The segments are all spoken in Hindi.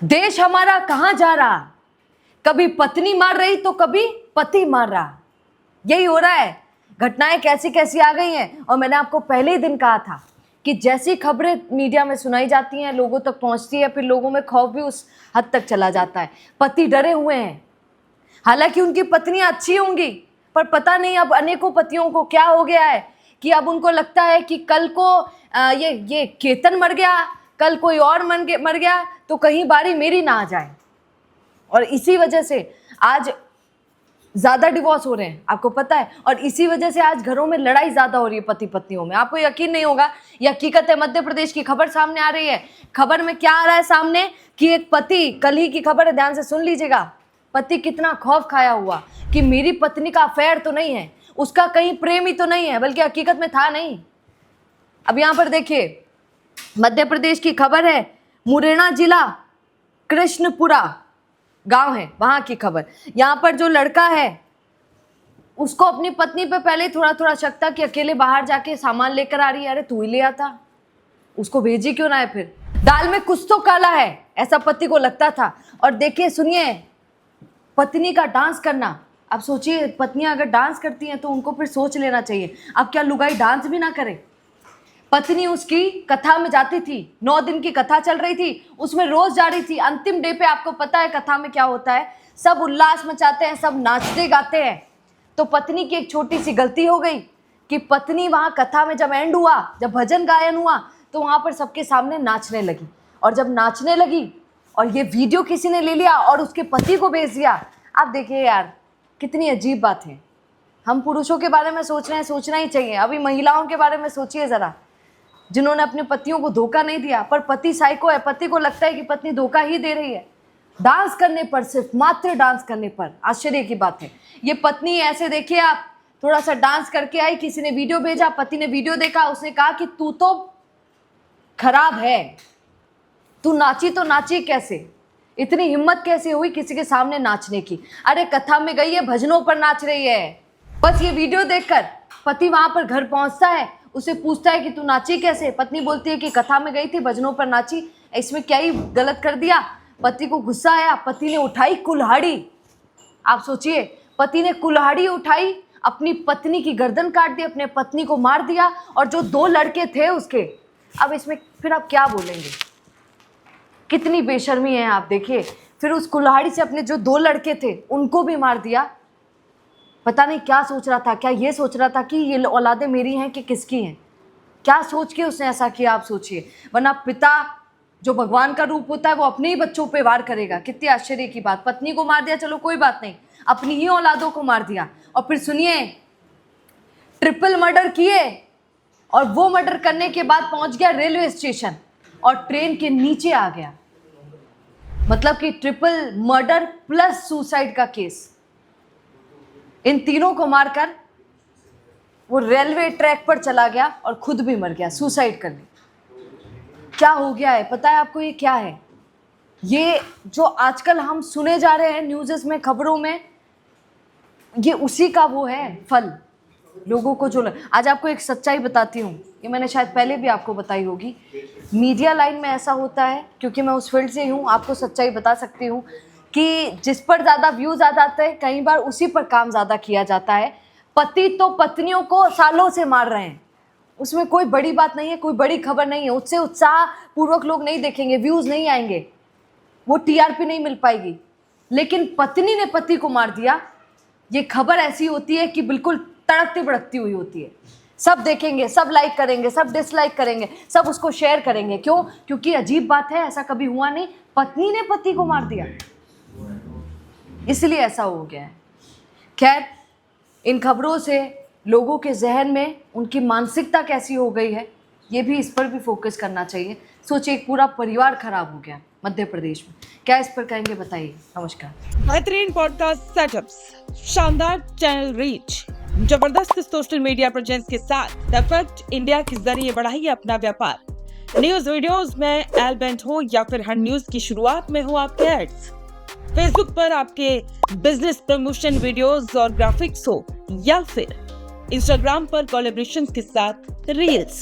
देश हमारा कहां जा रहा, कभी पत्नी मार रही तो कभी पति मार रहा। यही हो रहा है। घटनाएं कैसी कैसी आ गई हैं। और मैंने आपको पहले ही दिन कहा था कि जैसी खबरें मीडिया में सुनाई जाती हैं, लोगों तक पहुंचती है, फिर लोगों में खौफ भी उस हद तक चला जाता है। पति डरे हुए हैं, हालांकि उनकी पत्नियां अच्छी होंगी, पर पता नहीं अब अनेकों पतियों को क्या हो गया है कि अब उनको लगता है कि कल को ये केतन मर गया, कल कोई और मर गया तो कहीं बारी मेरी ना आ जाए। और इसी वजह से आज ज़्यादा डिवोर्स हो रहे हैं, आपको पता है। और इसी वजह से आज घरों में लड़ाई ज़्यादा हो रही है पति पत्नियों में। आपको यकीन नहीं होगा, ये हकीकत है। मध्य प्रदेश की खबर सामने आ रही है। खबर में क्या आ रहा है सामने कि एक पति, कल ही की खबर है, ध्यान से सुन लीजिएगा। पति कितना खौफ खाया हुआ कि मेरी पत्नी का अफेयर तो नहीं है, उसका कहीं प्रेम ही तो नहीं है, बल्कि हकीकत में था नहीं। अब यहाँ पर देखिए, मध्य प्रदेश की खबर है, मुरैना जिला कृष्णपुरा गांव है, वहां की खबर। यहाँ पर जो लड़का है उसको अपनी पत्नी पे पहले थोड़ा थोड़ा शक था कि अकेले बाहर जाके सामान लेकर आ रही है। अरे तू ही ले आता, उसको भेजी क्यों ना है। फिर दाल में कुछ तो काला है, ऐसा पति को लगता था। और देखिए, सुनिए, पत्नी का डांस करना। अब सोचिए, पत्नियां अगर डांस करती हैं तो उनको फिर सोच लेना चाहिए, अब क्या लुगाई डांस भी ना करे। पत्नी उसकी कथा में जाती थी, 9 दिन की कथा चल रही थी, उसमें रोज जा रही थी। अंतिम डे पे आपको पता है कथा में क्या होता है, सब उल्लास मचाते हैं, सब नाचते गाते हैं। तो पत्नी की एक छोटी सी गलती हो गई कि पत्नी वहां कथा में जब एंड हुआ, जब भजन गायन हुआ, तो वहां पर सबके सामने नाचने लगी। और जब नाचने लगी और ये वीडियो किसी ने ले लिया और उसके पति को भेज दिया। आप देखिए यार, कितनी अजीब बात है। हम पुरुषों के बारे में सोच रहे हैं, सोचना ही चाहिए। अभी महिलाओं के बारे में सोचिए जरा, जिन्होंने अपने पतियों को धोखा नहीं दिया, पर पति साइको है। पति को लगता है कि पत्नी धोखा ही दे रही है। डांस करने पर, सिर्फ मात्र डांस करने पर, आश्चर्य की बात है। ये पत्नी ऐसे देखिए, आप थोड़ा सा डांस करके आई, किसी ने वीडियो भेजा, पति ने वीडियो देखा, उसने कहा कि तू तो खराब है, तू नाची तो नाची कैसे, इतनी हिम्मत कैसे हुई किसी के सामने नाचने की। अरे कथा में गई है, भजनों पर नाच रही है। बस ये वीडियो देखकर पति वहां पर घर पहुंचता है, उसे पूछता है कि तू नाची कैसे। पत्नी बोलती है कि कथा में गई थी, भजनों पर नाची, इसमें क्या ही गलत कर दिया। पति को गुस्सा आया, पति ने उठाई कुल्हाड़ी। आप सोचिए, पति ने कुल्हाड़ी उठाई, अपनी पत्नी की गर्दन काट दी, अपने पत्नी को मार दिया। और जो 2 लड़के थे उसके, अब इसमें फिर आप क्या बोलेंगे, कितनी बेशर्मी है। आप देखिए, फिर उस कुल्हाड़ी से अपने जो 2 लड़के थे उनको भी मार दिया। पता नहीं क्या सोच रहा था, क्या ये सोच रहा था कि ये औलादें मेरी हैं कि किसकी हैं, क्या सोच के उसने ऐसा किया। आप सोचिए, वरना पिता जो भगवान का रूप होता है वो अपने ही बच्चों पे वार करेगा। कितनी आश्चर्य की बात। पत्नी को मार दिया, चलो कोई बात नहीं, अपनी ही औलादों को मार दिया। और फिर सुनिए, ट्रिपल मर्डर किए, और वो मर्डर करने के बाद पहुंच गया रेलवे स्टेशन और ट्रेन के नीचे आ गया। मतलब कि ट्रिपल मर्डर प्लस सुसाइड का केस। इन तीनों को मारकर वो रेलवे ट्रैक पर चला गया और खुद भी मर गया, सुसाइड कर ली। क्या हो गया है पता है आपको? ये क्या है? ये जो आजकल हम सुने जा रहे हैं न्यूज़ में, खबरों में, ये उसी का वो है फल। लोगों को जो आज आपको एक सच्चाई बताती हूँ, ये मैंने शायद पहले भी आपको बताई होगी। मीडिया लाइन में ऐसा होता है, क्योंकि मैं उस फील्ड से हूँ, आपको सच्चाई बता सकती हूँ कि जिस पर ज़्यादा व्यूज़ आ जाते हैं, कई बार उसी पर काम ज़्यादा किया जाता है। पति तो पत्नियों को सालों से मार रहे हैं, उसमें कोई बड़ी बात नहीं है, कोई बड़ी खबर नहीं है। उससे उत्साह पूर्वक लोग नहीं देखेंगे, व्यूज़ नहीं आएंगे, वो टीआरपी नहीं मिल पाएगी। लेकिन पत्नी ने पति को मार दिया, ये खबर ऐसी होती है कि बिल्कुल तड़कती भड़कती हुई होती है। सब देखेंगे, सब लाइक करेंगे, सब डिसलाइक करेंगे, सब उसको शेयर करेंगे। क्यों? क्योंकि अजीब बात है, ऐसा कभी हुआ नहीं, पत्नी ने पति को मार दिया, इसलिए ऐसा हो गया है। खैर, इन खबरों से लोगों के जहन में उनकी मानसिकता कैसी हो गई है, ये भी, इस पर भी फोकस करना चाहिए। सोचिए, एक पूरा परिवार खराब हो गया मध्य प्रदेश में। क्या इस पर कहेंगे बताइए। नमस्कार। बेहतरीन पॉडकास्ट सेटअप्स, शानदार चैनल रीच, जबरदस्त सोशल मीडिया प्रेजेंस के साथ द फैक्ट इंडिया के जरिए बढ़ाइए अपना व्यापार। न्यूज वीडियोस में एल बेंट हो या फिर हर न्यूज की शुरुआत में हो आपके एड्स, फेसबुक पर आपके बिजनेस प्रमोशन वीडियोस और ग्राफिक्स हो, या फिर इंस्टाग्राम पर कोलैबोरेशंस के साथ रील्स,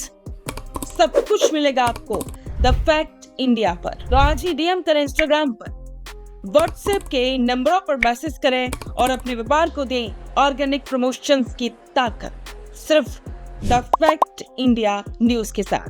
सब कुछ मिलेगा आपको द फैक्ट इंडिया पर। तो आज ही डीएम करें इंस्टाग्राम पर, व्हाट्सएप के नंबरों पर मैसेज करें और अपने व्यापार को दें ऑर्गेनिक प्रमोशंस की ताकत, सिर्फ द फैक्ट इंडिया न्यूज के साथ।